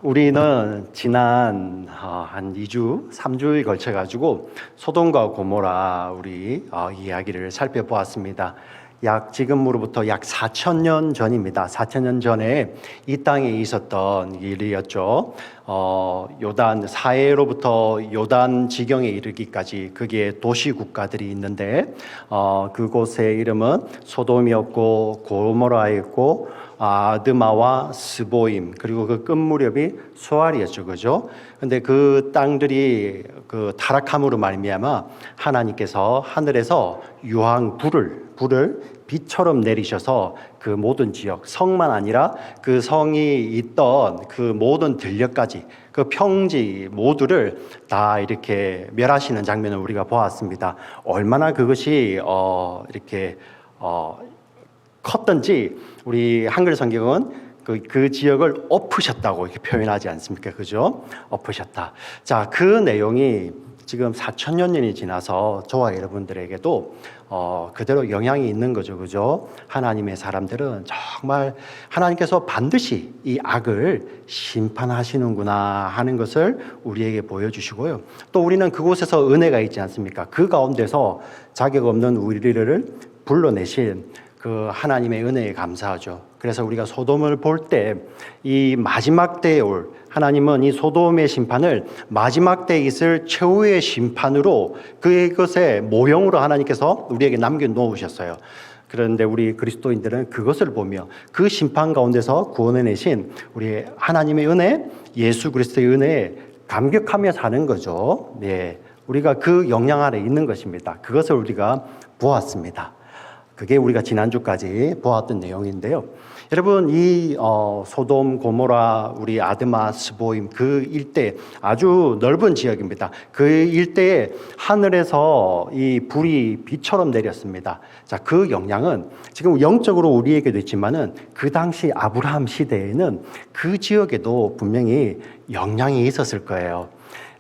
우리는 지난 한 2주, 3주에 걸쳐 가지고 소돔과 고모라 우리 이야기를 살펴보았습니다. 지금으로부터 약 4,000년 전입니다. 4,000년 전에 이 땅에 있었던 일이었죠. 요단 사해로부터 요단 지경에 이르기까지 거기에 도시 국가들이 있는데 그곳의 이름은 소돔이었고 고모라였고 아드마와 스보임, 그리고 그 끝무렵이 수알이었죠, 그죠? 근데 그 땅들이 그 타락함으로 말미암아 하나님께서 하늘에서 유황 불을 비처럼 내리셔서 그 모든 지역, 성만 아니라 그 성이 있던 그 모든 들녘까지 그 평지 모두를 다 이렇게 멸하시는 장면을 우리가 보았습니다. 얼마나 그것이 이렇게 컸던지 우리 한글 성경은 그 지역을 엎으셨다고 이렇게 표현하지 않습니까? 그죠? 엎으셨다. 자, 그 내용이 지금 4,000년이 지나서 저와 여러분들에게도 그대로 영향이 있는 거죠. 그죠? 하나님의 사람들은 정말 하나님께서 반드시 이 악을 심판하시는구나 하는 것을 우리에게 보여주시고요. 또 우리는 그곳에서 은혜가 있지 않습니까? 그 가운데서 자격 없는 우리를 불러내신 그 하나님의 은혜에 감사하죠. 그래서 우리가 소돔을 볼 때 이 마지막 때에 올 하나님은 이 소돔의 심판을 마지막 때에 있을 최후의 심판으로 그것의 모형으로 하나님께서 우리에게 남겨놓으셨어요. 그런데 우리 그리스도인들은 그것을 보며 그 심판 가운데서 구원해내신 우리 하나님의 은혜, 예수 그리스도의 은혜에 감격하며 사는 거죠. 네, 우리가 그 영향 아래 있는 것입니다. 그것을 우리가 보았습니다. 그게 우리가 지난주까지 보았던 내용인데요. 여러분, 이 소돔, 고모라, 우리 아드마, 스보임 그 일대 아주 넓은 지역입니다. 그 일대에 하늘에서 이 불이 비처럼 내렸습니다. 자, 그 영향은 지금 영적으로 우리에게도 있지만은 그 당시 아브라함 시대에는 그 지역에도 분명히 영향이 있었을 거예요.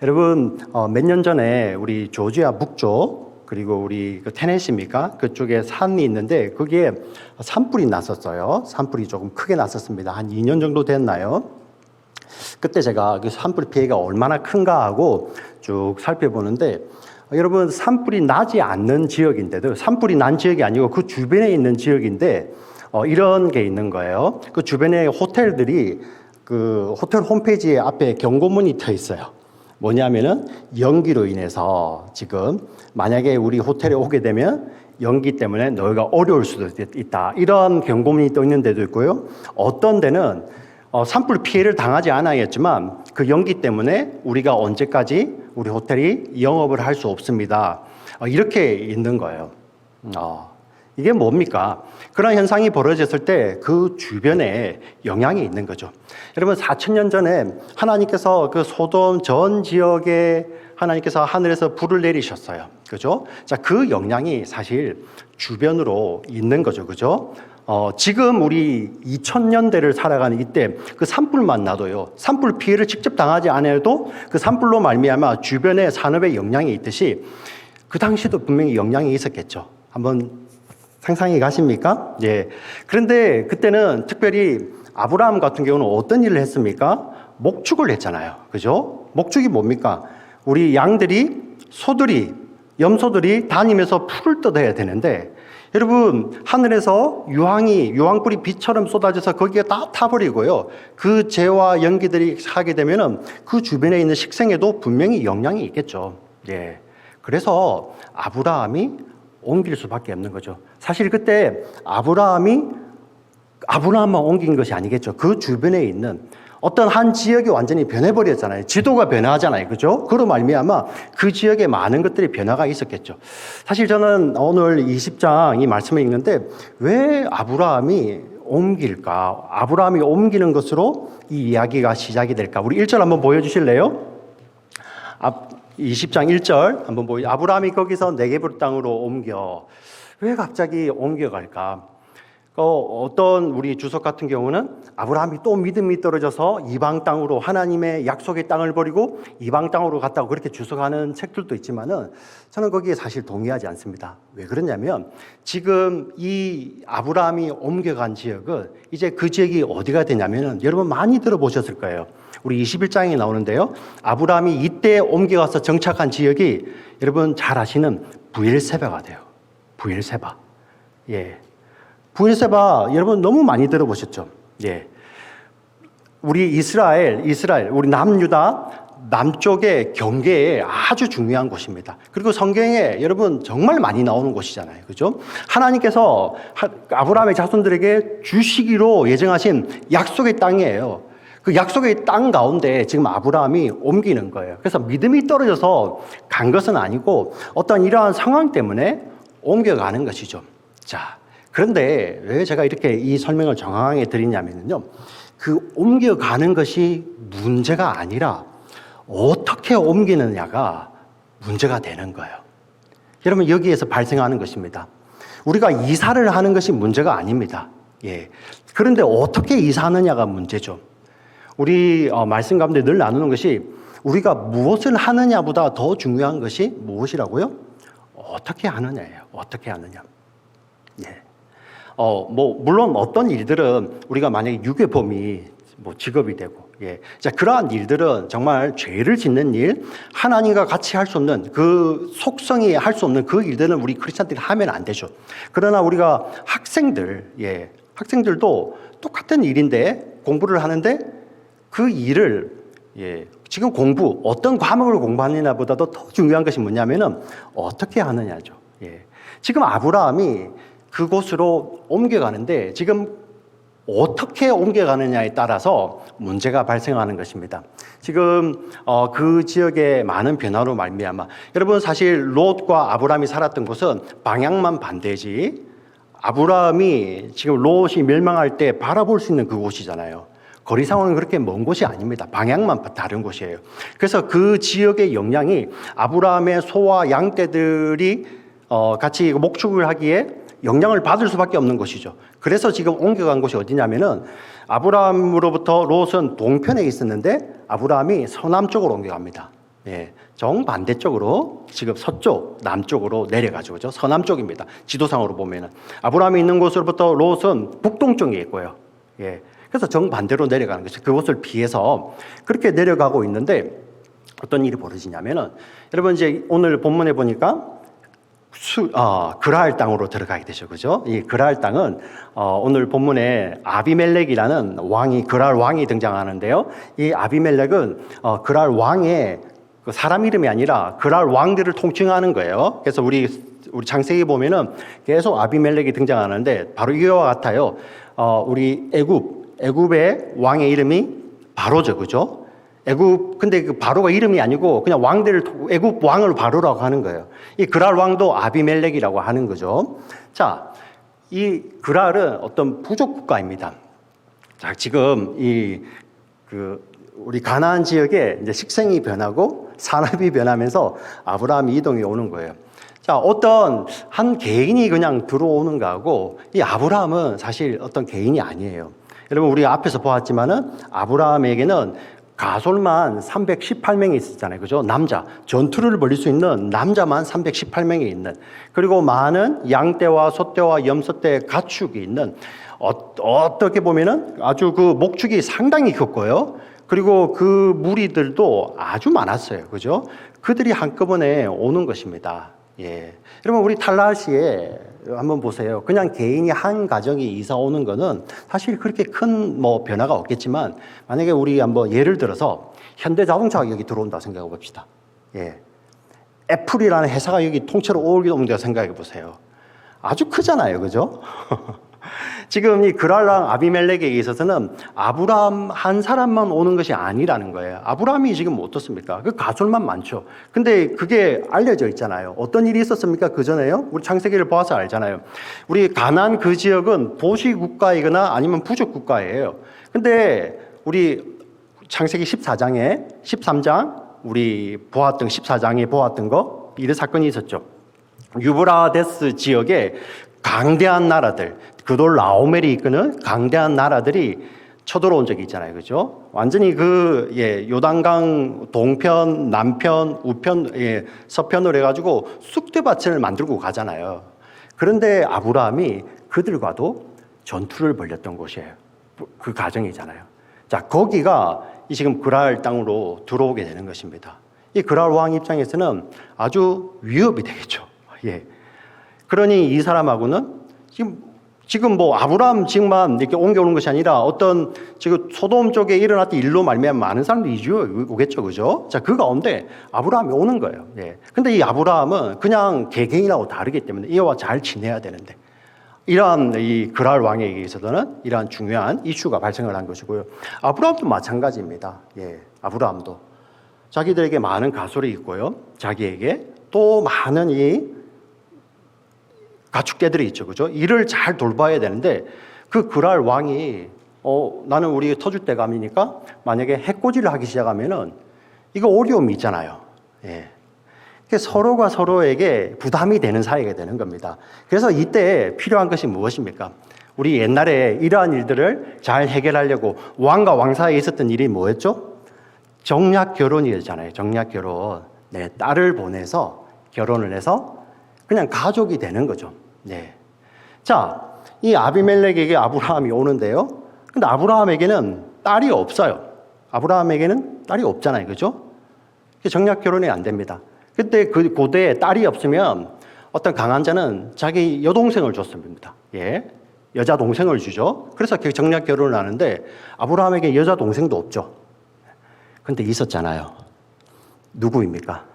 여러분, 몇 년 전에 우리 조지아 북쪽 그리고 우리 테네시입니까? 그쪽에 산이 있는데 거기에 산불이 났었어요. 산불이 조금 크게 났었습니다. 한 2년 정도 됐나요? 그때 제가 그 산불 피해가 얼마나 큰가 하고 쭉 살펴보는데 여러분, 산불이 나지 않는 지역인데도 산불이 난 지역이 아니고 그 주변에 있는 지역인데 이런 게 있는 거예요. 그 주변에 호텔들이 그 호텔 홈페이지에 앞에 경고문이 켜 있어요. 뭐냐면은 연기로 인해서 지금 만약에 우리 호텔에 오게 되면 연기 때문에 너희가 어려울 수도 있다. 이런 경고문이 또 있는 데도 있고요. 어떤 데는 산불 피해를 당하지 않아야겠지만 그 연기 때문에 우리가 언제까지 우리 호텔이 영업을 할 수 없습니다. 이렇게 있는 거예요. 이게 뭡니까? 그런 현상이 벌어졌을 때 그 주변에 영향이 있는 거죠. 여러분, 4,000년 전에 하나님께서 그 소돔 전 지역에 하나님께서 하늘에서 불을 내리셨어요. 그죠? 자, 그 영향이 사실 주변으로 있는 거죠. 그죠? 지금 우리 2000년대를 살아가는 이때 그 산불만 나도요, 산불 피해를 직접 당하지 않아도 그 산불로 말미암아 주변에 산업에 영향이 있듯이 그 당시도 분명히 영향이 있었겠죠. 한번 상상이 가십니까? 예. 그런데 그때는 특별히 아브라함 같은 경우는 어떤 일을 했습니까? 목축을 했잖아요. 그죠? 목축이 뭡니까? 우리 양들이, 소들이, 염소들이 다니면서 풀을 뜯어야 되는데, 여러분, 하늘에서 유황불이 비처럼 쏟아져서 거기에 다 타버리고요. 그 재와 연기들이 하게 되면은 그 주변에 있는 식생에도 분명히 영향이 있겠죠. 예. 그래서 아브라함이 옮길 수밖에 없는 거죠. 사실 그때 아브라함만 옮긴 것이 아니겠죠. 그 주변에 있는 어떤 한 지역이 완전히 변해버렸잖아요. 지도가 변화하잖아요. 그죠? 그로 말미암아 그 지역에 많은 것들이 변화가 있었겠죠. 사실 저는 오늘 20장 이 말씀을 읽는데 왜 아브라함이 옮길까? 아브라함이 옮기는 것으로 이 이야기가 시작이 될까? 우리 1절 한번 보여주실래요? 20장 1절 한번 아브라함이 거기서 네게브 땅으로 옮겨. 왜 갑자기 옮겨갈까? 어떤 우리 주석 같은 경우는 아브라함이 또 믿음이 떨어져서 이방 땅으로 하나님의 약속의 땅을 버리고 이방 땅으로 갔다고 그렇게 주석하는 책들도 있지만은 저는 거기에 사실 동의하지 않습니다. 왜 그러냐면 지금 이 아브라함이 옮겨간 지역은 이제 그 지역이 어디가 되냐면은 여러분 많이 들어보셨을 거예요. 우리 21장에 나오는데요. 아브라함이 이때 옮겨가서 정착한 지역이 여러분 잘 아시는 브엘세바가 돼요. 브엘세바. 예. 브엘세바 여러분 너무 많이 들어보셨죠? 예. 우리 이스라엘, 우리 남유다 남쪽의 경계에 아주 중요한 곳입니다. 그리고 성경에 여러분 정말 많이 나오는 곳이잖아요. 그죠? 하나님께서 아브라함의 자손들에게 주시기로 예정하신 약속의 땅이에요. 그 약속의 땅 가운데 지금 아브라함이 옮기는 거예요. 그래서 믿음이 떨어져서 간 것은 아니고 어떤 이러한 상황 때문에 옮겨가는 것이죠. 자, 그런데 왜 제가 이렇게 이 설명을 정확하게 드리냐면요. 그 옮겨가는 것이 문제가 아니라 어떻게 옮기느냐가 문제가 되는 거예요. 여러분 여기에서 발생하는 것입니다. 우리가 이사를 하는 것이 문제가 아닙니다. 예. 그런데 어떻게 이사하느냐가 문제죠. 우리 말씀 가운데 늘 나누는 것이 우리가 무엇을 하느냐보다 더 중요한 것이 무엇이라고요? 어떻게 하느냐예요. 어떻게 하느냐. 예. 물론 어떤 일들은 우리가 만약에 유괴범이 직업이 되고, 예. 자, 그러한 일들은 정말 죄를 짓는 일, 하나님과 같이 할 수 없는 그 속성이 할 수 없는 그 일들은 우리 크리스찬들이 하면 안 되죠. 그러나 우리가 학생들, 예. 학생들도 똑같은 일인데 공부를 하는데 그 일을, 예. 지금 어떤 과목을 공부하느냐 보다도 더 중요한 것이 뭐냐면은 어떻게 하느냐죠. 예. 지금 아브라함이 그곳으로 옮겨가는데 지금 어떻게 옮겨가느냐에 따라서 문제가 발생하는 것입니다. 지금 그 지역의 많은 변화로 말미암아 여러분 사실 롯과 아브라함이 살았던 곳은 방향만 반대지 아브라함이 지금 롯이 멸망할 때 바라볼 수 있는 그곳이잖아요. 거리상으로는 그렇게 먼 곳이 아닙니다. 방향만 다른 곳이에요. 그래서 그 지역의 영향이 아브라함의 소와 양떼들이 같이 목축을 하기에 영향을 받을 수밖에 없는 것이죠. 그래서 지금 옮겨간 곳이 어디냐면은 아브라함으로부터 롯은 동편에 있었는데 아브라함이 서남쪽으로 옮겨갑니다. 예, 정반대쪽으로 지금 서쪽, 남쪽으로 내려가죠. 그죠? 서남쪽입니다. 지도상으로 보면은 아브라함이 있는 곳으로부터 롯은 북동쪽에 있고요. 예, 그래서 정반대로 내려가는 것이 그곳을 피해서 그렇게 내려가고 있는데 어떤 일이 벌어지냐면은 여러분 이제 오늘 본문에 보니까 그라할 땅으로 들어가게 되죠. 그죠? 이 그라할 땅은 오늘 본문에 아비멜렉이라는 그라할 왕이 등장하는데요. 이 아비멜렉은 그라할 왕의 사람 이름이 아니라 그라할 왕들을 통칭하는 거예요. 그래서 우리 창세기 보면은 계속 아비멜렉이 등장하는데 바로 이와 같아요. 우리 애굽의 왕의 이름이 바로죠. 그죠? 근데 그 바로가 이름이 아니고 그냥 애굽 왕을 바로라고 하는 거예요. 이 그랄 왕도 아비멜렉이라고 하는 거죠. 자, 이 그랄은 어떤 부족 국가입니다. 자, 지금 우리 가나안 지역에 이제 식생이 변하고 산업이 변하면서 아브라함이 이동이 오는 거예요. 자, 어떤 한 개인이 그냥 들어오는 거하고 이 아브라함은 사실 어떤 개인이 아니에요. 여러분 우리가 앞에서 보았지만은 아브라함에게는 가솔만 318명이 있었잖아요. 그죠? 남자. 전투를 벌일 수 있는 남자만 318명이 있는. 그리고 많은 양떼와 소떼와 염소떼 가축이 있는 어떻게 보면은 아주 그 목축이 상당히 컸고요. 그리고 그 무리들도 아주 많았어요. 그죠? 그들이 한꺼번에 오는 것입니다. 예. 여러분 우리 탈라시에 한번 보세요. 그냥 개인이 한 가정이 이사 오는 거는 사실 그렇게 큰 변화가 없겠지만 만약에 우리 한번 예를 들어서 현대자동차가 여기 들어온다 생각해 봅시다. 예. 애플이라는 회사가 여기 통째로 온다 생각해 보세요. 아주 크잖아요. 그죠? 지금 이 그랄랑 아비멜렉에게 있어서는 아브라함 한 사람만 오는 것이 아니라는 거예요. 아브라함이 지금 어떻습니까? 그 가설만 많죠. 근데 그게 알려져 있잖아요. 어떤 일이 있었습니까? 그 전에요? 우리 창세기를 봐서 알잖아요. 우리 가나안 그 지역은 도시 국가이거나 아니면 부족 국가예요. 근데 우리 창세기 14장에 13장 우리 14장에 보았던 거 이런 사건이 있었죠. 유브라데스 지역에 강대한 나라들, 그돌 라오멜이 이끄는 강대한 나라들이 쳐들어온 적이 있잖아요, 그죠? 완전히 요단강 동편, 남편, 우편, 서편으로 해가지고 쑥대밭을 만들고 가잖아요. 그런데 아브라함이 그들과도 전투를 벌였던 곳이에요. 그 가정이잖아요. 자, 거기가 이 지금 그랄 땅으로 들어오게 되는 것입니다. 이 그랄 왕 입장에서는 아주 위협이 되겠죠. 예. 그러니 이 사람하고는 지금 뭐 아브라함 지금만 이렇게 옮겨오는 것이 아니라 어떤 지금 소돔 쪽에 일어났던 일로 말미암아 많은 사람들이 이주해 오겠죠, 그죠? 자, 그 가운데 아브라함이 오는 거예요. 예. 근데 이 아브라함은 그냥 개개인하고 다르기 때문에 이와 잘 지내야 되는데 이러한 이 그랄 왕에게 있어서는 이러한 중요한 이슈가 발생을 한 것이고요. 아브라함도 마찬가지입니다. 예. 아브라함도 자기들에게 많은 가솔이 있고요. 자기에게 또 많은 이 가축대들이 있죠, 그죠? 이를 잘 돌봐야 되는데 그 그랄 왕이 나는 우리 터줏대감이니까 만약에 해코지를 하기 시작하면은 이거 어려움이 있잖아요. 예. 서로가 서로에게 부담이 되는 사이가 되는 겁니다. 그래서 이때 필요한 것이 무엇입니까? 우리 옛날에 이러한 일들을 잘 해결하려고 왕과 왕 사이에 있었던 일이 뭐였죠? 정략 결혼이었잖아요. 정략 결혼. 네, 딸을 보내서 결혼을 해서 그냥 가족이 되는 거죠. 네. 자, 이 아비멜렉에게 아브라함이 오는데요. 근데 아브라함에게는 딸이 없어요. 아브라함에게는 딸이 없잖아요. 그죠? 정략 결혼이 안 됩니다. 그때 그 고대에 딸이 없으면 어떤 강한 자는 자기 여동생을 줬습니다. 예. 여자 동생을 주죠. 그래서 정략 결혼을 하는데 아브라함에게 여자 동생도 없죠. 근데 있었잖아요. 누구입니까?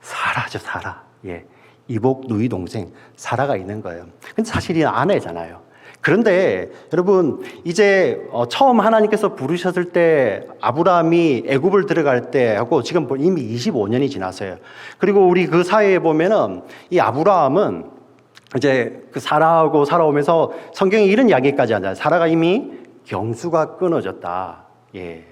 사라죠, 사라. 예. 이복 누이 동생 사라가 있는 거예요. 근데 사실 이 아내잖아요. 그런데 여러분 이제 처음 하나님께서 부르셨을 때 아브라함이 애굽을 들어갈 때 하고 지금 이미 25년이 지났어요. 그리고 우리 그 사이에 보면은 이 아브라함은 이제 그 사라하고 살아오면서 성경에 이런 이야기까지 하잖아요. 사라가 이미 경수가 끊어졌다. 예.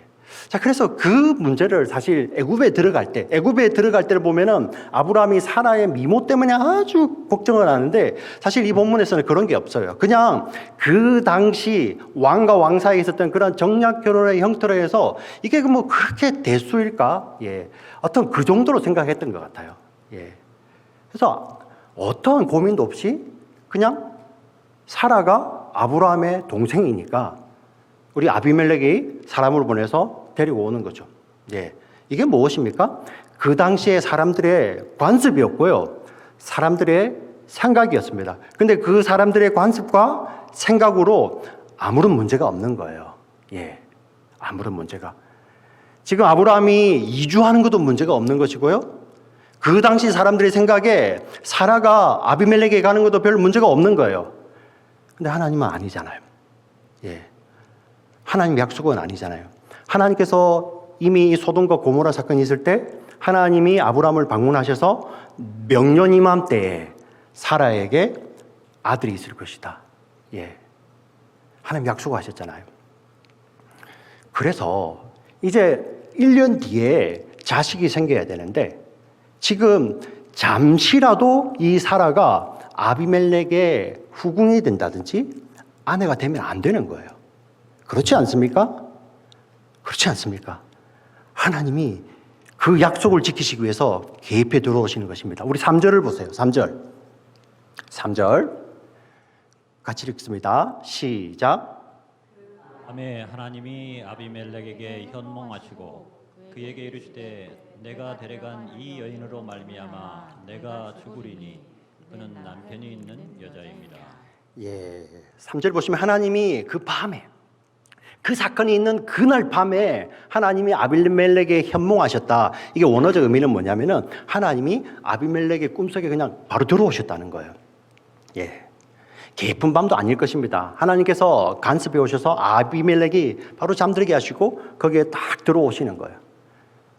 자, 그래서 그 문제를 사실 애굽에 들어갈 때를 보면은 아브라함이 사라의 미모 때문에 아주 걱정을 하는데 사실 이 본문에서는 그런 게 없어요. 그냥 그 당시 왕과 왕 사이에 있었던 그런 정략 결혼의 형태로 해서 이게 뭐 그렇게 대수일까? 예. 어떤 그 정도로 생각했던 것 같아요. 예. 그래서 어떠한 고민도 없이 그냥 사라가 아브라함의 동생이니까 우리 아비멜렉이 사람을 보내서 데리고 오는 거죠. 예. 이게 무엇입니까? 그 당시에 사람들의 관습이었고요. 사람들의 생각이었습니다. 근데 그 사람들의 관습과 생각으로 아무런 문제가 없는 거예요. 예. 아무런 문제가. 지금 아브라함이 이주하는 것도 문제가 없는 것이고요. 그 당시 사람들의 생각에 사라가 아비멜렉에 가는 것도 별 문제가 없는 거예요. 근데 하나님은 아니잖아요. 예. 하나님 약속은 아니잖아요. 하나님께서 이미 이 소돔과 고모라 사건이 있을 때 하나님이 아브라함을 방문하셔서 명년 이맘때에 사라에게 아들이 있을 것이다. 예. 하나님 약속하셨잖아요. 그래서 이제 1년 뒤에 자식이 생겨야 되는데 지금 잠시라도 이 사라가 아비멜렉의 후궁이 된다든지 아내가 되면 안 되는 거예요. 그렇지 않습니까? 그렇지 않습니까? 하나님이 그 약속을 지키시기 위해서 개입해 들어오시는 것입니다. 우리 3절을 보세요. 3절 같이 읽습니다. 시작. 밤에 하나님이 아비멜렉에게 현몽하시고 그에게 이르시되 내가 데려간 이 여인으로 말미암아 내가 죽으리니 그는 남편이 있는 여자입니다. 예, 3절 보시면 하나님이 그 밤에 그 사건이 있는 그날 밤에 하나님이 아비멜렉에게 현몽하셨다. 이게 원어적 의미는 뭐냐면은 하나님이 아비멜렉의 꿈속에 그냥 바로 들어오셨다는 거예요. 예. 깊은 밤도 아닐 것입니다. 하나님께서 간섭해 오셔서 아비멜렉이 바로 잠들게 하시고 거기에 딱 들어오시는 거예요.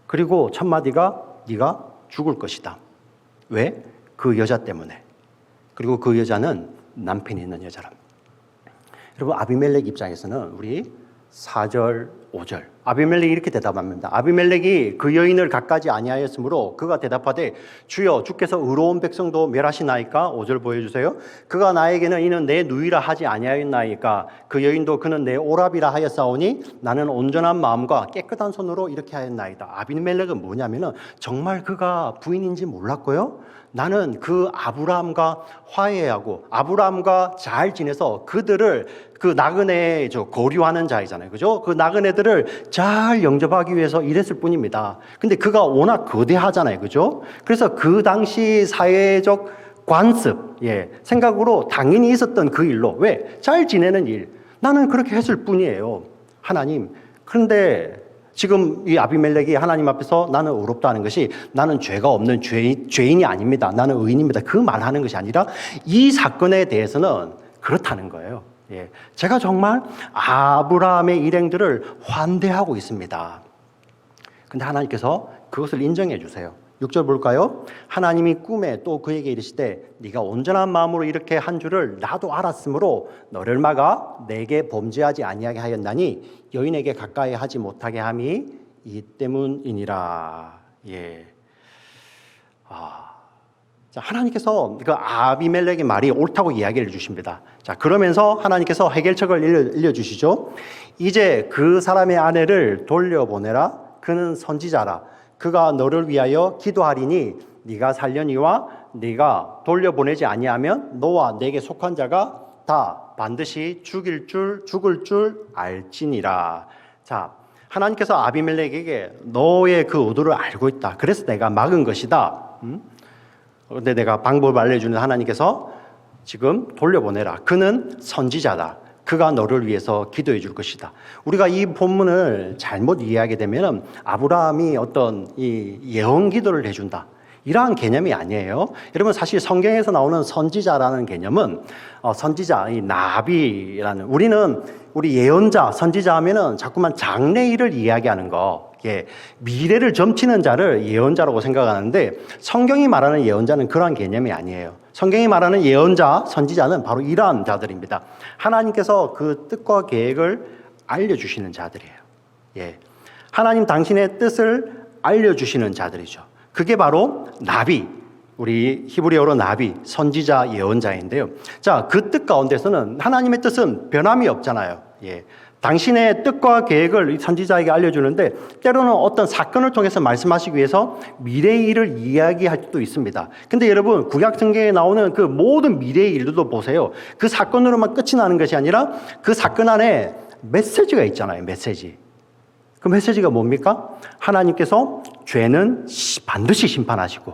그리고 첫 마디가 네가 죽을 것이다. 왜? 그 여자 때문에. 그리고 그 여자는 남편이 있는 여자랍니다. 여러분 아비멜렉 입장에서는 우리 4절 5절. 아비멜렉이 이렇게 대답합니다. 아비멜렉이 그 여인을 갖가지 아니하였으므로 그가 대답하되 주여 주께서 의로운 백성도 멸하시나이까? 5절 보여주세요. 그가 나에게는 이는 내 누이라 하지 아니하였나이까? 그 여인도 그는 내 오랍이라 하였사오니 나는 온전한 마음과 깨끗한 손으로 이렇게 하였나이다. 아비멜렉은 뭐냐면은 정말 그가 부인인지 몰랐고요. 나는 그 아브라함과 화해하고 아브라함과 잘 지내서 그들을 그 나그네 거류하는 자이잖아요. 그죠? 그 나그네들을 잘 영접하기 위해서 이랬을 뿐입니다. 근데 그가 워낙 거대하잖아요. 그죠? 그래서 그 당시 사회적 관습, 생각으로 당연히 있었던 그 일로 왜? 잘 지내는 일. 나는 그렇게 했을 뿐이에요. 하나님. 그런데 지금 이 아비멜렉이 하나님 앞에서 나는 의롭다는 것이 나는 죄가 없는 죄인이 아닙니다. 나는 의인입니다. 그 말하는 것이 아니라 이 사건에 대해서는 그렇다는 거예요. 제가 정말 아브라함의 일행들을 환대하고 있습니다. 근데 하나님께서 그것을 인정해 주세요. 6절 볼까요? 하나님이 꿈에 또 그에게 이르시되 네가 온전한 마음으로 이렇게 한 줄을 나도 알았으므로 너를 막아 내게 범죄하지 아니하게 하였나니 여인에게 가까이 하지 못하게 함이 이 때문이니라. 자, 하나님께서 그 아비멜렉의 말이 옳다고 이야기를 주십니다. 자, 그러면서 하나님께서 해결책을 일러주시죠. 이제 그 사람의 아내를 돌려보내라. 그는 선지자라. 그가 너를 위하여 기도하리니 네가 살려니와 네가 돌려보내지 아니하면 너와 내게 속한 자가 다 반드시 죽을 줄 알지니라. 자, 하나님께서 아비멜렉에게 너의 그 의도를 알고 있다. 그래서 내가 막은 것이다. 그런데 내가 방법을 알려주는 하나님께서 지금 돌려보내라. 그는 선지자다. 그가 너를 위해서 기도해 줄 것이다. 우리가 이 본문을 잘못 이해하게 되면 아브라함이 어떤 이 예언 기도를 해준다. 이러한 개념이 아니에요. 여러분 사실 성경에서 나오는 선지자라는 개념은 선지자, 이 나비라는 우리 예언자, 선지자 하면은 자꾸만 장래일을 이야기하는 거. 미래를 점치는 자를 예언자라고 생각하는데 성경이 말하는 예언자는 그러한 개념이 아니에요. 성경이 말하는 예언자, 선지자는 바로 이러한 자들입니다. 하나님께서 그 뜻과 계획을 알려주시는 자들이에요. 하나님 당신의 뜻을 알려주시는 자들이죠. 그게 바로 나비, 우리 히브리어로 나비, 선지자, 예언자인데요. 자, 그 뜻 가운데서는 하나님의 뜻은 변함이 없잖아요. 당신의 뜻과 계획을 선지자에게 알려주는데 때로는 어떤 사건을 통해서 말씀하시기 위해서 미래의 일을 이야기할 수도 있습니다. 근데 여러분 구약 성경에 나오는 그 모든 미래의 일들도 보세요. 그 사건으로만 끝이 나는 것이 아니라 그 사건 안에 메시지가 있잖아요. 메시지. 그 메시지가 뭡니까? 하나님께서 죄는 반드시 심판하시고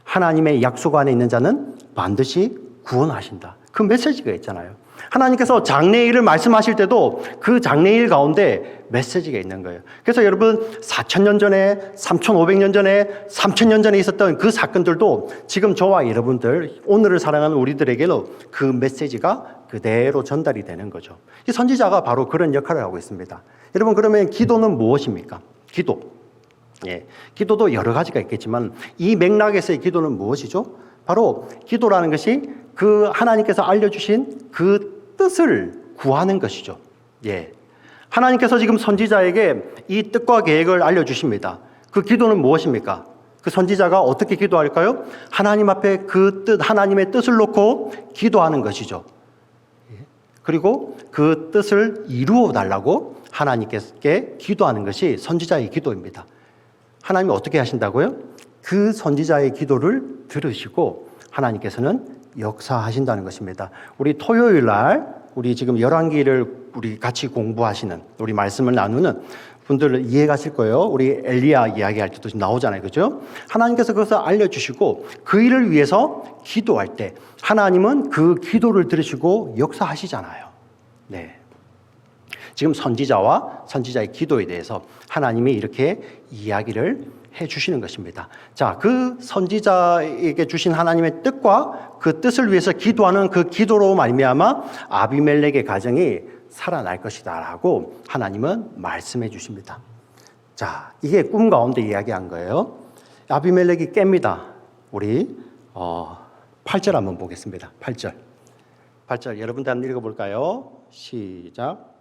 하나님의 약속 안에 있는 자는 반드시 구원하신다. 그 메시지가 있잖아요. 하나님께서 장래일을 말씀하실 때도 그 장래일 가운데 메시지가 있는 거예요. 그래서 여러분 4,000년 전에 3,500년 전에 3,000년 전에 있었던 그 사건들도 지금 저와 여러분들 오늘을 살아가는 우리들에게는 그 메시지가 그대로 전달이 되는 거죠. 이 선지자가 바로 그런 역할을 하고 있습니다. 여러분 그러면 기도는 무엇입니까? 기도도 여러 가지가 있겠지만 이 맥락에서의 기도는 무엇이죠? 바로 기도라는 것이 그 하나님께서 알려주신 그 뜻을 구하는 것이죠. 하나님께서 지금 선지자에게 이 뜻과 계획을 알려주십니다. 그 기도는 무엇입니까? 그 선지자가 어떻게 기도할까요? 하나님 앞에 그 뜻, 하나님의 뜻을 놓고 기도하는 것이죠. 그리고 그 뜻을 이루어 달라고 하나님께 기도하는 것이 선지자의 기도입니다. 하나님이 어떻게 하신다고요? 그 선지자의 기도를 들으시고 하나님께서는 역사하신다는 것입니다. 우리 토요일 날 우리 지금 열왕기를 우리 같이 공부하시는 우리 말씀을 나누는 분들 이해가실 거예요. 우리 엘리야 이야기할 때도 나오잖아요. 그죠? 하나님께서 그것을 알려주시고 그 일을 위해서 기도할 때 하나님은 그 기도를 들으시고 역사하시잖아요. 지금 선지자와 선지자의 기도에 대해서 하나님이 이렇게 이야기를 해주시는 것입니다. 자, 그 선지자에게 주신 하나님의 뜻과 그 뜻을 위해서 기도하는 그 기도로 말미암아 아비멜렉의 가정이 살아날 것이다라고 하나님은 말씀해 주십니다. 자, 이게 꿈 가운데 이야기한 거예요. 아비멜렉이 깹니다. 우리 8절 한번 보겠습니다. 8절 여러분들 한번 읽어볼까요? 시작.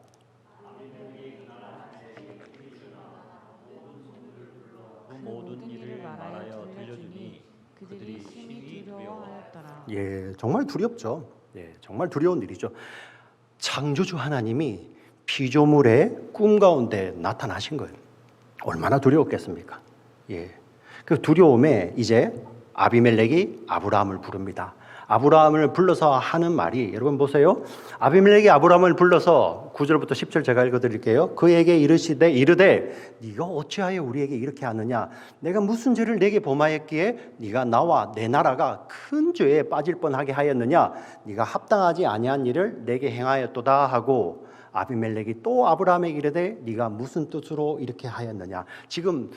예, 정말 두렵죠. 예, 정말 두려운 일이죠. 창조주 하나님이 피조물의 꿈 가운데 나타나신 거예요. 얼마나 두려웠겠습니까? 예. 그 두려움에 이제 아비멜렉이 아브라함을 부릅니다. 아브라함을 불러서 하는 말이, 여러분 보세요. 아비멜렉이 아브라함을 불러서 9절부터 10절 제가 읽어드릴게요. 그에게 이르되 네가 어찌하여 우리에게 이렇게 하느냐? 내가 무슨 죄를 내게 범하였기에 네가 나와 내 나라가 큰 죄에 빠질 뻔하게 하였느냐? 네가 합당하지 아니한 일을 내게 행하였도다 하고, 아비멜렉이 또 아브라함에게 이르되 네가 무슨 뜻으로 이렇게 하였느냐? 지금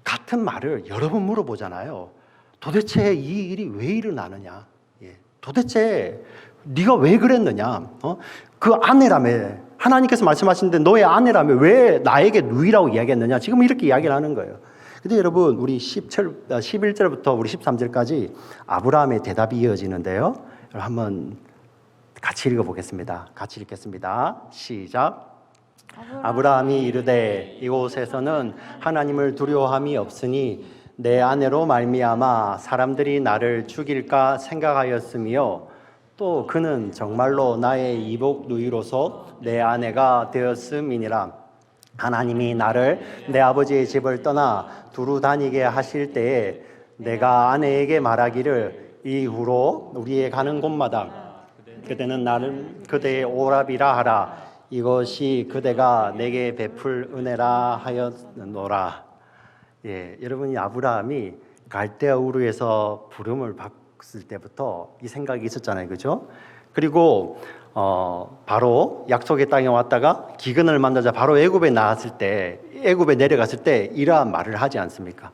같은 말을 여러 번 물어보잖아요. 도대체 이 일이 왜 일어나느냐? 예. 도대체 네가 왜 그랬느냐? 그 아내라며, 하나님께서 말씀하시는데 너의 아내라며 왜 나에게 누이라고 이야기했느냐? 지금 이렇게 이야기를 하는 거예요. 근데 여러분, 우리 11절부터 우리 13절까지 아브라함의 대답이 이어지는데요. 한번 같이 읽어보겠습니다. 같이 읽겠습니다. 시작. 아브라함이 이르되 이곳에서는 하나님을 두려워함이 없으니 내 아내로 말미암아 사람들이 나를 죽일까 생각하였으며 또 그는 정말로 나의 이복 누이로서 내 아내가 되었음이니라. 하나님이 나를 내 아버지의 집을 떠나 두루 다니게 하실 때에 내가 아내에게 말하기를 이후로 우리의 가는 곳마다 그대는 나를 그대의 오랍이라 하라. 이것이 그대가 내게 베풀 은혜라 하였노라. 예, 여러분이 아브라함이 갈대아 우르에서 부름을 받았을 때부터 이 생각이 있었잖아요, 그렇죠? 그리고 바로 약속의 땅에 왔다가 기근을 만나자 바로 애굽에 내려갔을 때 이러한 말을 하지 않습니까?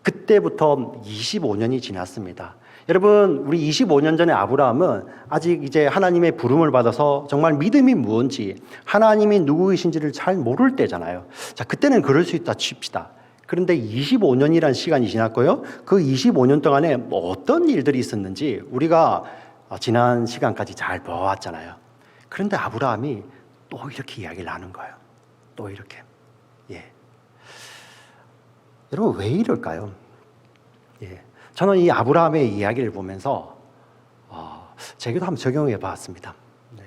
그때부터 25년이 지났습니다. 여러분, 우리 25년 전에 아브라함은 아직 이제 하나님의 부름을 받아서 정말 믿음이 무엇인지, 하나님이 누구이신지를 잘 모를 때잖아요. 자, 그때는 그럴 수 있다 칩시다. 그런데 25년이라는 시간이 지났고요. 그 25년 동안에 어떤 일들이 있었는지 우리가 지난 시간까지 잘 보아왔잖아요. 그런데 아브라함이 또 이렇게 이야기를 하는 거예요. 또 이렇게. 예. 여러분, 왜 이럴까요? 예. 저는 이 아브라함의 이야기를 보면서 제게도 한번 적용해 봤습니다. 네.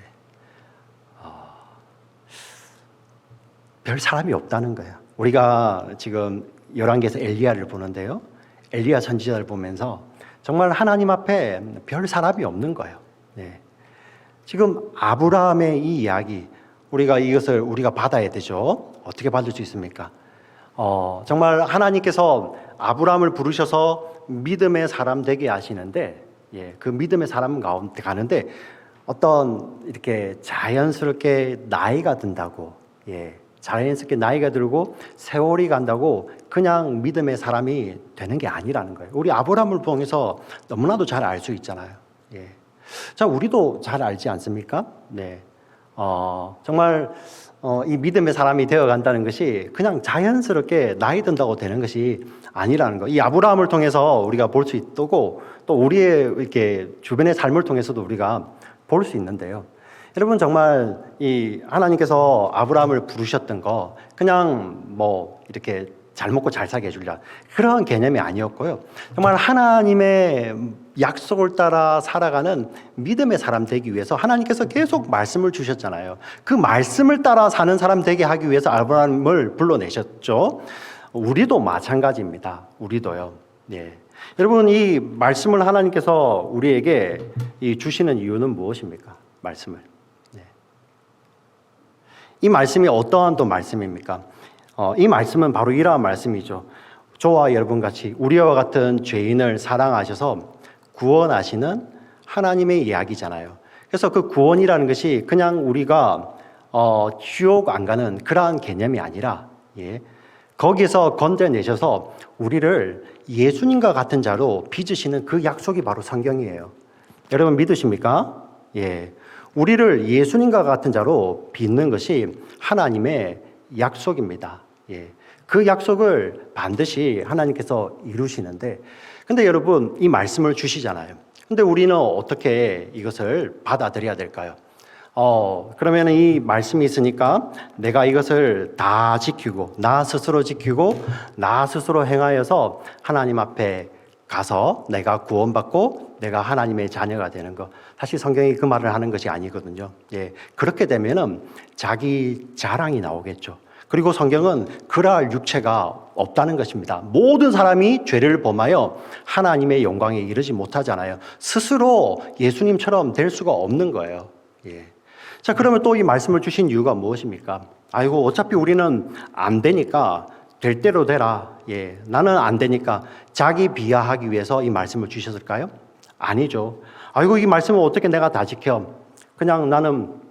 별 사람이 없다는 거예요. 우리가 지금 열왕기에서 엘리야를 보는데요. 엘리야 선지자를 보면서 정말 하나님 앞에 별 사람이 없는 거예요. 네. 지금 아브라함의 이 이야기, 이것을 우리가 받아야 되죠. 어떻게 받을 수 있습니까? 정말 하나님께서 아브라함을 부르셔서 믿음의 사람 되게 하시는데, 예, 그 믿음의 사람 가운데 가는데 어떤 이렇게 자연스럽게 나이가 든다고, 예, 자연스럽게 나이가 들고 세월이 간다고 그냥 믿음의 사람이 되는 게 아니라는 거예요. 우리 아브라함을 통해서 너무나도 잘 알 수 있잖아요. 예. 자, 우리도 잘 알지 않습니까? 네. 정말 이 믿음의 사람이 되어 간다는 것이 그냥 자연스럽게 나이 든다고 되는 것이 아니라는 거. 이 아브라함을 통해서 우리가 볼 수 있고 또 우리의 이렇게 주변의 삶을 통해서도 우리가 볼 수 있는데요. 여러분, 정말 이 하나님께서 아브라함을 부르셨던 거 그냥 뭐 이렇게 잘 먹고 잘 살게 해주려 그런 개념이 아니었고요. 정말 하나님의 약속을 따라 살아가는 믿음의 사람 되기 위해서 하나님께서 계속 말씀을 주셨잖아요. 그 말씀을 따라 사는 사람 되게 하기 위해서 아브라함을 불러내셨죠. 우리도 마찬가지입니다. 우리도요. 네. 여러분, 이 말씀을 하나님께서 우리에게 주시는 이유는 무엇입니까? 말씀을. 네. 이 말씀이 어떠한 또 말씀입니까? 이 말씀은 바로 이러한 말씀이죠. 저와 여러분 같이 우리와 같은 죄인을 사랑하셔서 구원하시는 하나님의 이야기잖아요. 그래서 그 구원이라는 것이 그냥 우리가 지옥 안 가는 그러한 개념이 아니라, 예, 거기서 건져내셔서 우리를 예수님과 같은 자로 빚으시는 그 약속이 바로 성경이에요. 여러분 믿으십니까? 예, 우리를 예수님과 같은 자로 빚는 것이 하나님의 약속입니다. 예, 그 약속을 반드시 하나님께서 이루시는데, 근데 여러분 이 말씀을 주시잖아요. 근데 우리는 어떻게 이것을 받아들여야 될까요? 그러면 이 말씀이 있으니까 내가 이것을 다 지키고 나 스스로 지키고 나 스스로 행하여서 하나님 앞에 가서 내가 구원받고 내가 하나님의 자녀가 되는 것. 사실 성경이 그 말을 하는 것이 아니거든요. 예, 그렇게 되면은 자기 자랑이 나오겠죠. 그리고 성경은 그러할 육체가 없다는 것입니다. 모든 사람이 죄를 범하여 하나님의 영광에 이르지 못하잖아요. 스스로 예수님처럼 될 수가 없는 거예요. 예. 자, 그러면 또 이 말씀을 주신 이유가 무엇입니까? 아이고, 어차피 우리는 안 되니까 될 대로 되라. 예, 나는 안 되니까 자기 비하하기 위해서 이 말씀을 주셨을까요? 아니죠. 아이고, 이 말씀을 어떻게 내가 다 지켜? 그냥 나는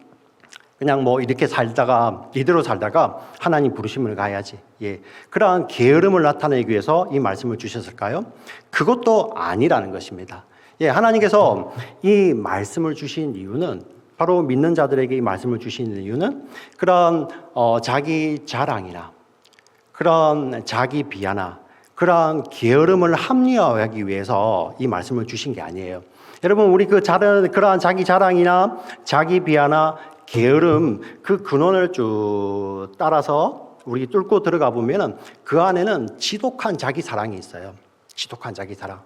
그냥 뭐 이렇게 살다가 이대로 살다가 하나님 부르심을 가야지. 예, 그러한 게으름을 나타내기 위해서 이 말씀을 주셨을까요? 그것도 아니라는 것입니다. 예, 하나님께서 이 말씀을 주신 이유는 바로 믿는 자들에게 이 말씀을 주시는 이유는 그런 자기 자랑이나 그런 자기 비하나 그런 게으름을 합리화하기 위해서 이 말씀을 주신 게 아니에요. 여러분, 우리 그러한 자기 자랑이나 자기 비하나 게으름 그 근원을 쭉 따라서 우리 뚫고 들어가 보면은 그 안에는 지독한 자기 사랑이 있어요. 지독한 자기 사랑.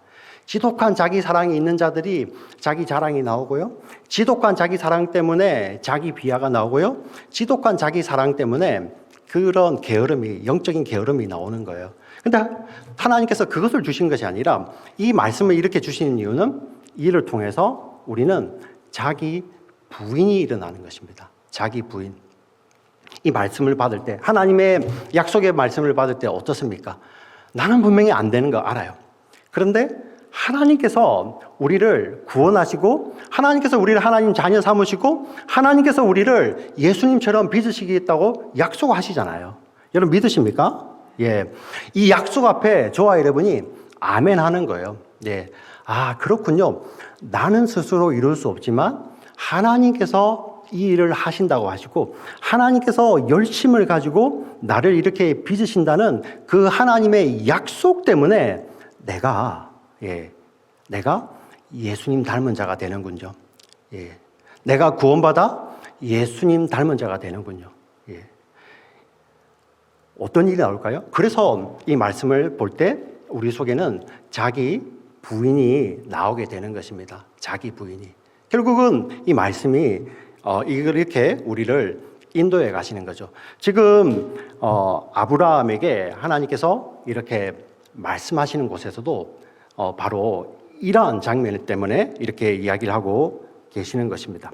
지독한 자기 사랑이 있는 자들이 자기 자랑이 나오고요. 지독한 자기 사랑 때문에 자기 비하가 나오고요. 지독한 자기 사랑 때문에 그런 게으름이, 영적인 게으름이 나오는 거예요. 근데 하나님께서 그것을 주신 것이 아니라 이 말씀을 이렇게 주시는 이유는 이를 통해서 우리는 자기 부인이 일어나는 것입니다. 자기 부인. 이 말씀을 받을 때, 하나님의 약속의 말씀을 받을 때 어떻습니까? 나는 분명히 안 되는 거 알아요. 그런데 하나님께서 우리를 구원하시고 하나님께서 우리를 하나님 자녀 삼으시고 하나님께서 우리를 예수님처럼 빚으시겠다고 약속하시잖아요. 여러분 믿으십니까? 예. 이 약속 앞에 저와 여러분이 아멘 하는 거예요. 예. 아, 그렇군요. 나는 스스로 이룰 수 없지만 하나님께서 이 일을 하신다고 하시고 하나님께서 열심을 가지고 나를 이렇게 빚으신다는 그 하나님의 약속 때문에 내가 예수님 닮은 자가 되는군요. 예. 내가 구원받아 예수님 닮은 자가 되는군요. 예. 어떤 일이 나올까요? 그래서 이 말씀을 볼 때 우리 속에는 자기 부인이 나오게 되는 것입니다. 자기 부인이. 결국은 이 말씀이 이걸 이렇게 우리를 인도해 가시는 거죠. 지금 아브라함에게 하나님께서 이렇게 말씀하시는 곳에서도 바로 이러한 장면 때문에 이렇게 이야기를 하고 계시는 것입니다.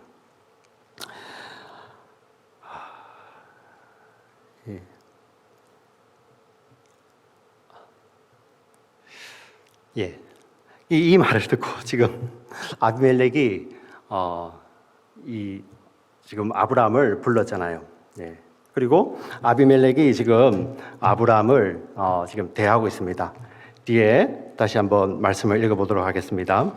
예. 이 말을 듣고 지금 아비멜렉이 지금 아브라함을 불렀잖아요. 예. 그리고 아비멜렉이 지금 아브라함을 지금 대하고 있습니다. 뒤에 다시 한번 말씀을 읽어보도록 하겠습니다.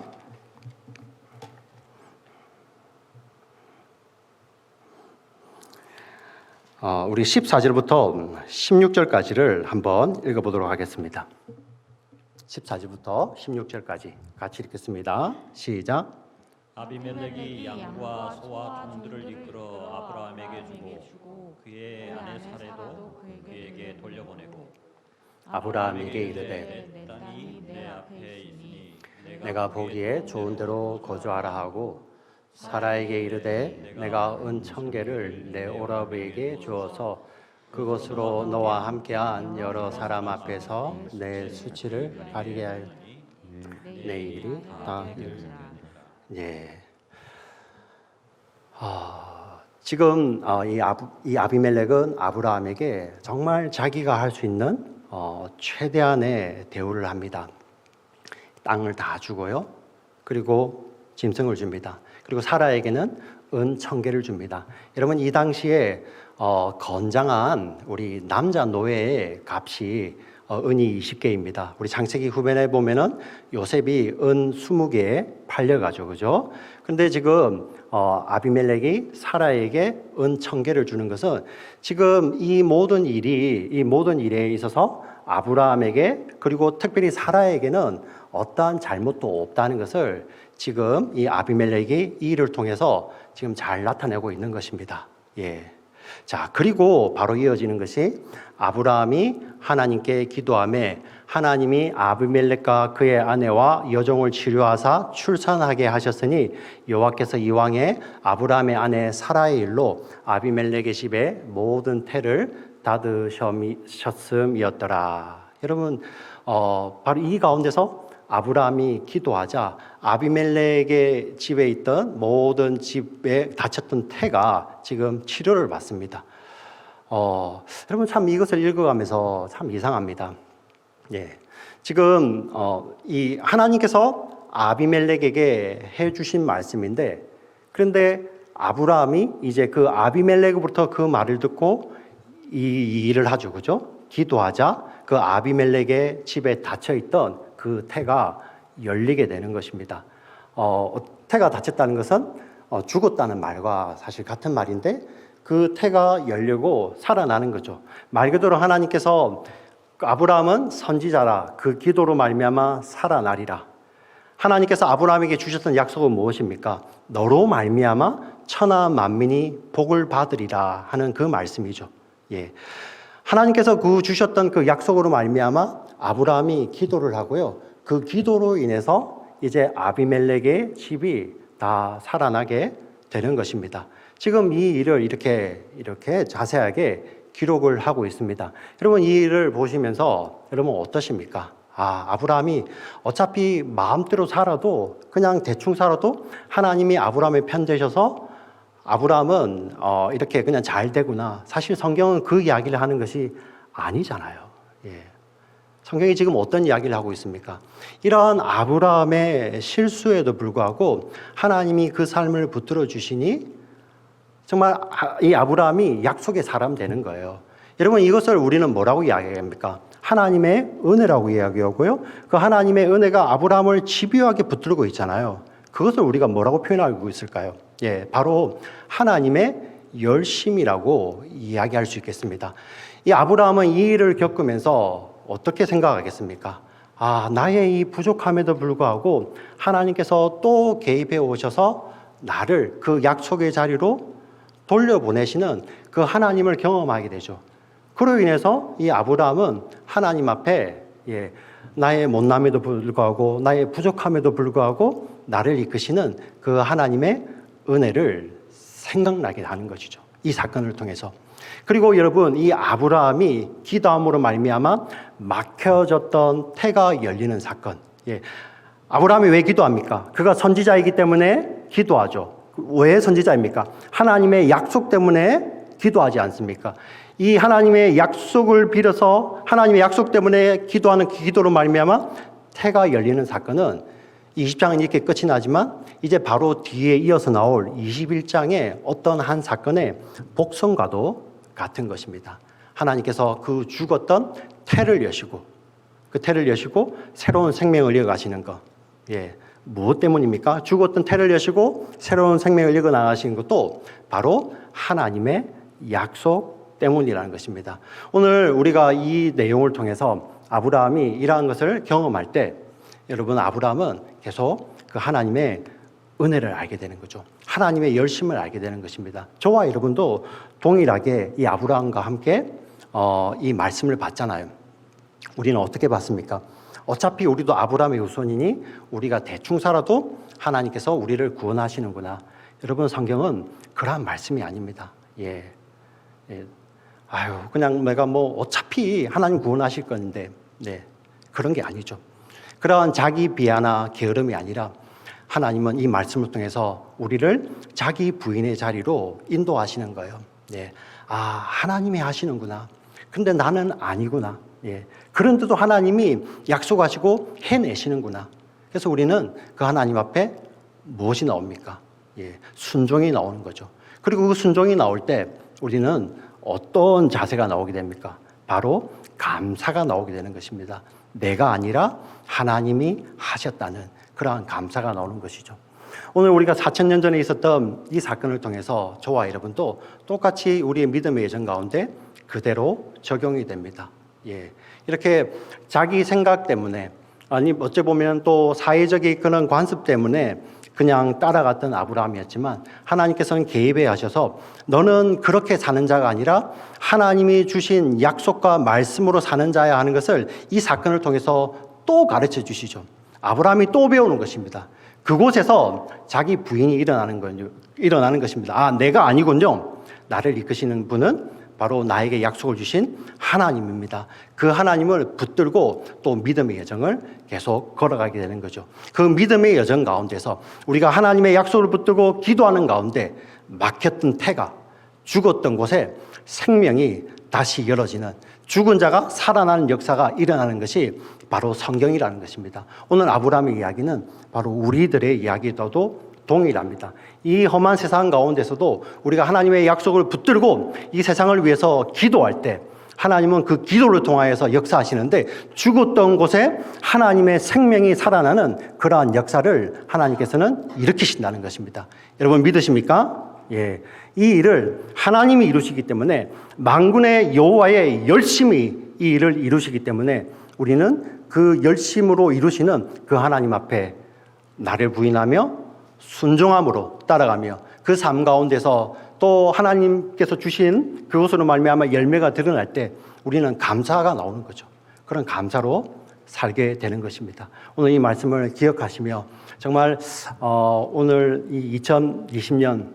우리 14절부터 16절까지를 한번 읽어보도록 하겠습니다. 14절부터 16절까지 같이 읽겠습니다. 시작. 아비멜렉이 양과 소와 종들을 이끌어 아브라함에게 주고 그의 아내 사레도 그에게 돌려보내고 아브라함에게 이르되 내 딸이 내 앞에 있으니 내가 보기에 좋은 대로 거주하라 하고 사라에게 이르되 내가 은 1000개를 내 오라버에게 주어서 그것으로 너와 함께한 여러 사람 앞에서 내 수치를 가리게 하여 내 일이 다 예. 지금 이 아비멜렉은 아브라함에게 정말 자기가 할 수 있는 최대한의 대우를 합니다. 땅을 다 주고요. 그리고 짐승을 줍니다. 그리고 사라에게는 은 1000개를 줍니다. 여러분 이 당시에 건장한 우리 남자 노예의 값이 은이 20개입니다. 우리 창세기 후면에 보면은 요셉이 은 20개에 팔려가죠, 그죠? 근데 지금 아비멜렉이 사라에게 은 1000개를 주는 것은 지금 이 모든 일에 있어서 아브라함에게 그리고 특별히 사라에게는 어떠한 잘못도 없다는 것을 지금 이 아비멜렉이 이 일을 통해서 지금 잘 나타내고 있는 것입니다. 예. 자, 그리고 바로 이어지는 것이 아브라함이 하나님께 기도하며 하나님이 아비멜렉과 그의 아내와 여종을 치료하사 출산하게 하셨으니 여호와께서 이왕에 아브라함의 아내 사라의 일로 아비멜렉의 집에 모든 태를 닫으셨음이었더라. 여러분, 바로 이 가운데서 아브라함이 기도하자 아비멜렉의 집에 있던 모든 집에 닫혔던 태가 지금 치료를 받습니다. 여러분 참 이것을 읽어가면서 참 이상합니다. 예, 지금 이 하나님께서 아비멜렉에게 해주신 말씀인데, 그런데 아브라함이 이제 그 아비멜렉으로부터 그 말을 듣고 이 일을 하죠, 그죠? 기도하자 그 아비멜렉의 집에 닫혀 있던 그 태가 열리게 되는 것입니다. 태가 닫혔다는 것은 죽었다는 말과 사실 같은 말인데 그 태가 열리고 살아나는 거죠. 말 그대로 하나님께서 아브라함은 선지자라 그 기도로 말미암아 살아나리라. 하나님께서 아브라함에게 주셨던 약속은 무엇입니까? 너로 말미암아 천하 만민이 복을 받으리라 하는 그 말씀이죠. 예. 하나님께서 그 주셨던 그 약속으로 말미암아 아브라함이 기도를 하고요. 그 기도로 인해서 이제 아비멜렉의 집이 다 살아나게 되는 것입니다. 지금 이 일을 이렇게 자세하게 기록을 하고 있습니다. 여러분 이 일을 보시면서 여러분 어떠십니까? 아브라함이 어차피 마음대로 살아도 그냥 대충 살아도 하나님이 아브라함의 편 되셔서 아브라함은 이렇게 그냥 잘 되구나. 사실 성경은 그 이야기를 하는 것이 아니잖아요. 예. 성경이 지금 어떤 이야기를 하고 있습니까? 이러한 아브라함의 실수에도 불구하고 하나님이 그 삶을 붙들어 주시니 정말 이 아브라함이 약속의 사람 되는 거예요. 여러분 이것을 우리는 뭐라고 이야기합니까? 하나님의 은혜라고 이야기하고요. 그 하나님의 은혜가 아브라함을 집요하게 붙들고 있잖아요. 그것을 우리가 뭐라고 표현하고 있을까요? 예, 바로 하나님의 열심이라고 이야기할 수 있겠습니다. 이 아브라함은 이 일을 겪으면서 어떻게 생각하겠습니까? 나의 이 부족함에도 불구하고 하나님께서 또 개입해 오셔서 나를 그 약속의 자리로 돌려보내시는 그 하나님을 경험하게 되죠. 그로 인해서 이 아브라함은 하나님 앞에 나의 못남에도 불구하고 나의 부족함에도 불구하고 나를 이끄시는 그 하나님의 은혜를 생각나게 하는 것이죠. 이 사건을 통해서. 그리고 여러분 이 아브라함이 기도함으로 말미암아 막혀졌던 태가 열리는 사건. 아브라함이 왜 기도합니까? 그가 선지자이기 때문에 기도하죠. 왜 선지자입니까? 하나님의 약속 때문에 기도하지 않습니까? 이 하나님의 약속을 빌어서 하나님의 약속 때문에 기도하는 기도로 말미암아 태가 열리는 사건은 20장은 이렇게 끝이 나지만 이제 바로 뒤에 이어서 나올 21장의 어떤 한 사건의 복선과도 같은 것입니다. 하나님께서 그 죽었던 태를 여시고 그 태를 여시고 새로운 생명을 이어가시는 것. 무엇 때문입니까? 죽었던 태를 여시고 새로운 생명을 이어나가시는 것도 바로 하나님의 약속 때문이라는 것입니다. 오늘 우리가 이 내용을 통해서 아브라함이 이러한 것을 경험할 때 여러분 아브라함은 계속 그 하나님의 은혜를 알게 되는 거죠. 하나님의 열심을 알게 되는 것입니다. 저와 여러분도 동일하게 이 아브라함과 함께 이 말씀을 받잖아요. 우리는 어떻게 받습니까? 어차피 우리도 아브라함의 후손이니 우리가 대충 살아도 하나님께서 우리를 구원하시는구나. 여러분 성경은 그러한 말씀이 아닙니다. 그냥 내가 어차피 하나님 구원하실 건데, 그런 게 아니죠. 그러한 자기 비하나 게으름이 아니라 하나님은 이 말씀을 통해서 우리를 자기 부인의 자리로 인도하시는 거예요. 하나님이 하시는구나. 근데 나는 아니구나. 그런데도 하나님이 약속하시고 해내시는구나. 그래서 우리는 그 하나님 앞에 무엇이 나옵니까? 순종이 나오는 거죠. 그리고 그 순종이 나올 때 우리는 어떤 자세가 나오게 됩니까? 바로 감사가 나오게 되는 것입니다. 내가 아니라 하나님이 하셨다는 그러한 감사가 나오는 것이죠. 오늘 우리가 4,000년 전에 있었던 이 사건을 통해서 저와 여러분도 똑같이 우리의 믿음의 여정 가운데 그대로 적용이 됩니다. 이렇게 자기 생각 때문에 아니 어찌 보면 또 사회적인 그런 관습 때문에 그냥 따라갔던 아브라함이었지만 하나님께서는 개입해 하셔서 너는 그렇게 사는 자가 아니라 하나님이 주신 약속과 말씀으로 사는 자야 하는 것을 이 사건을 통해서 또 가르쳐 주시죠. 아브라함이 또 배우는 것입니다. 그곳에서 자기 부인이 일어나는 것입니다. 아, 내가 아니군요. 나를 이끄시는 분은 바로 나에게 약속을 주신 하나님입니다. 그 하나님을 붙들고 또 믿음의 여정을 계속 걸어가게 되는 거죠. 그 믿음의 여정 가운데서 우리가 하나님의 약속을 붙들고 기도하는 가운데 막혔던 태가 죽었던 곳에 생명이 다시 열어지는, 죽은 자가 살아나는 역사가 일어나는 것이 바로 성경이라는 것입니다. 오늘 아브라함의 이야기는 바로 우리들의 이야기와도 동일합니다. 이 험한 세상 가운데서도 우리가 하나님의 약속을 붙들고 이 세상을 위해서 기도할 때 하나님은 그 기도를 통하여서 역사하시는데, 죽었던 곳에 하나님의 생명이 살아나는 그러한 역사를 하나님께서는 일으키신다는 것입니다. 여러분 믿으십니까? 예, 이 일을 하나님이 이루시기 때문에, 만군의 여호와의 열심히 이 일을 이루시기 때문에 우리는 그 열심으로 이루시는 그 하나님 앞에 나를 부인하며 순종함으로 따라가며 그 삶 가운데서 또 하나님께서 주신 그것으로 말미암아 열매가 드러날 때 우리는 감사가 나오는 거죠. 그런 감사로 살게 되는 것입니다. 오늘 이 말씀을 기억하시며 정말 오늘 이 2020년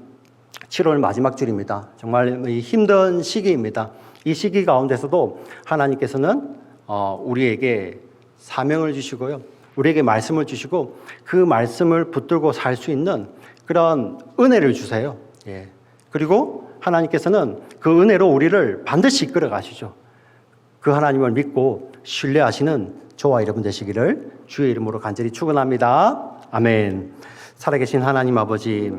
7월 마지막 주일입니다. 정말 힘든 시기입니다. 이 시기 가운데서도 하나님께서는 우리에게 사명을 주시고요, 우리에게 말씀을 주시고 그 말씀을 붙들고 살 수 있는 그런 은혜를 주세요. 예. 그리고 하나님께서는 그 은혜로 우리를 반드시 이끌어 가시죠. 그 하나님을 믿고 신뢰하시는 저와 여러분 되시기를 주의 이름으로 간절히 축원합니다. 아멘. 살아계신 하나님 아버지,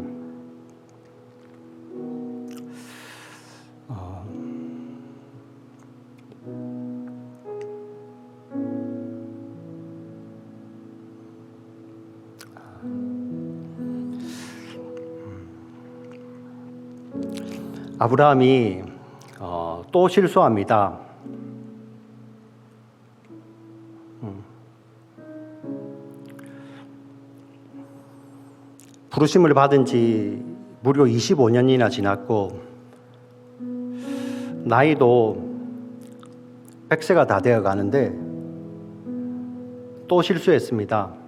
아브라함이 또 실수합니다. 부르심을 받은 지 무려 25년이나 지났고 나이도 100세가 다 되어 가는데 또 실수했습니다.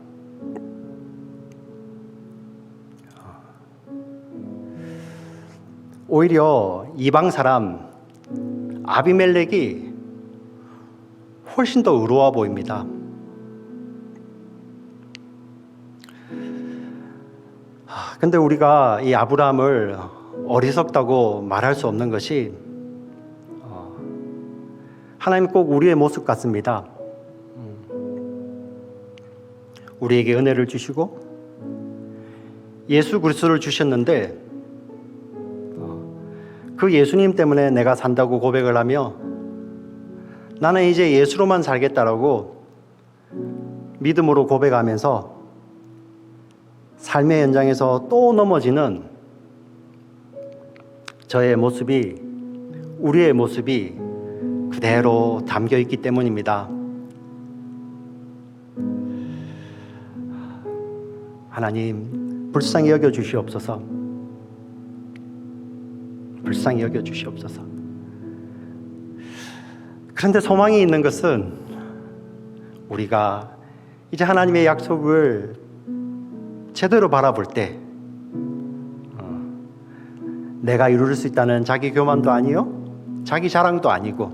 오히려 이방 사람 아비멜렉이 훨씬 더 의로워 보입니다. 근데 우리가 이 아브라함을 어리석다고 말할 수 없는 것이, 하나님 꼭 우리의 모습 같습니다. 우리에게 은혜를 주시고 예수 그리스도를 주셨는데 그 예수님 때문에 내가 산다고 고백을 하며 나는 이제 예수로만 살겠다라고 믿음으로 고백하면서 삶의 현장에서 또 넘어지는 저의 모습이, 우리의 모습이 그대로 담겨 있기 때문입니다. 하나님, 불쌍히 여겨 주시옵소서. 불쌍히 여겨 주시옵소서. 그런데 소망이 있는 것은 우리가 이제 하나님의 약속을 제대로 바라볼 때 내가 이룰 수 있다는 자기 교만도 아니요, 자기 자랑도 아니고,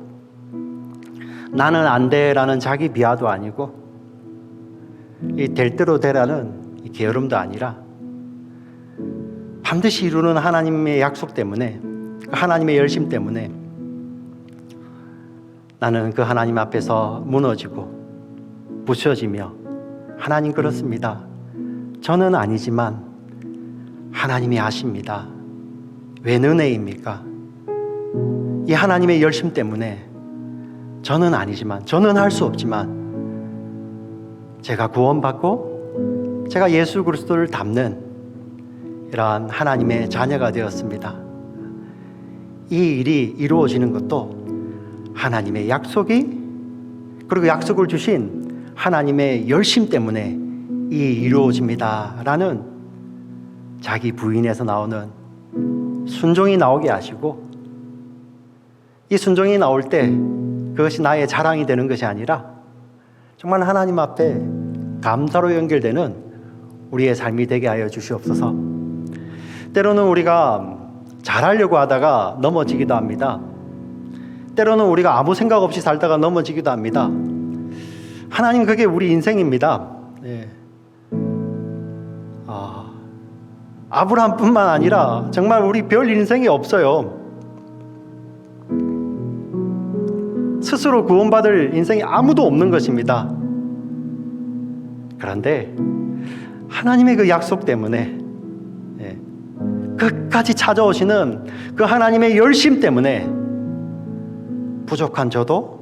나는 안 돼라는 자기 비하도 아니고, 이 될 대로 되라는 이 게으름도 아니라 반드시 이루는 하나님의 약속 때문에, 하나님의 열심 때문에 나는 그 하나님 앞에서 무너지고 부서지며, 하나님 그렇습니다. 저는 아니지만 하나님이 아십니다. 웬 은혜입니까? 이 하나님의 열심 때문에 저는 아니지만, 저는 할 수 없지만 제가 구원받고 제가 예수 그리스도를 닮는 이러한 하나님의 자녀가 되었습니다. 이 일이 이루어지는 것도 하나님의 약속이, 그리고 약속을 주신 하나님의 열심 때문에 이 이루어집니다 라는 자기 부인에서 나오는 순종이 나오게 하시고, 이 순종이 나올 때 그것이 나의 자랑이 되는 것이 아니라 정말 하나님 앞에 감사로 연결되는 우리의 삶이 되게 하여 주시옵소서. 때로는 우리가 잘하려고 하다가 넘어지기도 합니다. 때로는 우리가 아무 생각 없이 살다가 넘어지기도 합니다. 하나님, 그게 우리 인생입니다. 예. 아브라함뿐만 아니라 정말 우리 별 인생이 없어요. 스스로 구원받을 인생이 아무도 없는 것입니다. 그런데 하나님의 그 약속 때문에, 끝까지 찾아오시는 그 하나님의 열심 때문에 부족한 저도,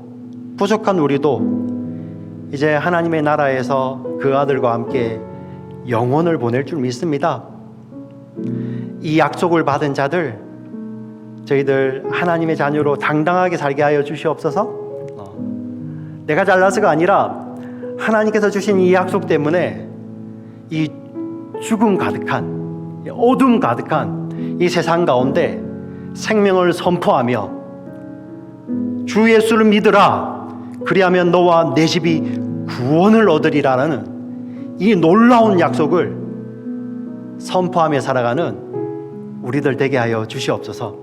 부족한 우리도 이제 하나님의 나라에서 그 아들과 함께 영혼을 보낼 줄 믿습니다. 이 약속을 받은 자들, 저희들 하나님의 자녀로 당당하게 살게 하여 주시옵소서. 내가 잘나서가 아니라 하나님께서 주신 이 약속 때문에 이 죽음 가득한, 어둠 가득한 이 세상 가운데 생명을 선포하며 주 예수를 믿으라, 그리하면 너와 내 집이 구원을 얻으리라는 이 놀라운 약속을 선포하며 살아가는 우리들 되게 하여 주시옵소서.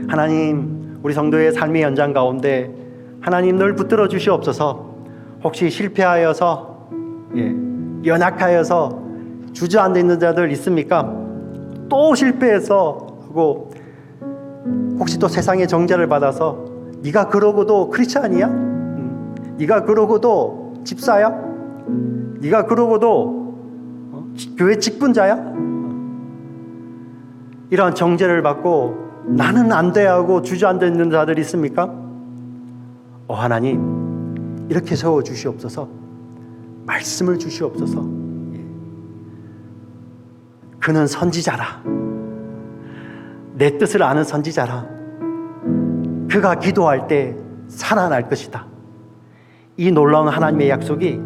하나님, 우리 성도의 삶의 현장 가운데 하나님 늘 붙들어 주시옵소서. 혹시 실패하여서, 연약하여서 주저앉아 있는 자들 있습니까? 또 실패해서 하고, 혹시 또 세상의 정죄를 받아서 네가 그러고도 크리스찬이야? 네가 그러고도 집사야? 네가 그러고도 교회 직분자야? 이런 정죄를 받고 나는 안 돼 하고 주저앉아 있는 자들이 있습니까? 하나님, 이렇게 세워 주시옵소서. 말씀을 주시옵소서. 그는 선지자라. 내 뜻을 아는 선지자라. 그가 기도할 때 살아날 것이다. 이 놀라운 하나님의 약속이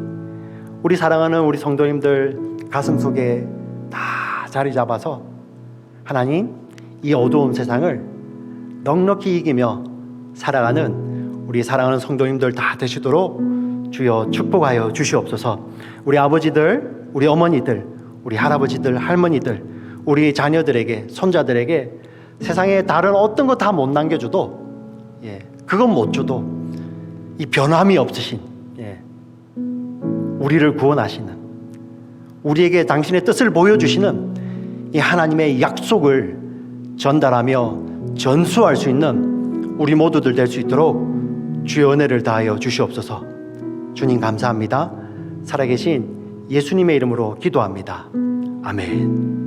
우리 사랑하는 우리 성도님들 가슴 속에 다 자리 잡아서 하나님, 이 어두운 세상을 넉넉히 이기며 살아가는 우리 사랑하는 성도님들 다 되시도록 주여 축복하여 주시옵소서. 우리 아버지들, 우리 어머니들, 우리 할아버지들, 할머니들, 우리 자녀들에게, 손자들에게 세상에 다른 어떤 거 다 못 남겨줘도, 그건 못 줘도 이 변함이 없으신, 우리를 구원하시는, 우리에게 당신의 뜻을 보여주시는 이 하나님의 약속을 전달하며 전수할 수 있는 우리 모두들 될 수 있도록 주의 은혜를 다하여 주시옵소서. 주님 감사합니다. 살아계신 예수님의 이름으로 기도합니다. 아멘.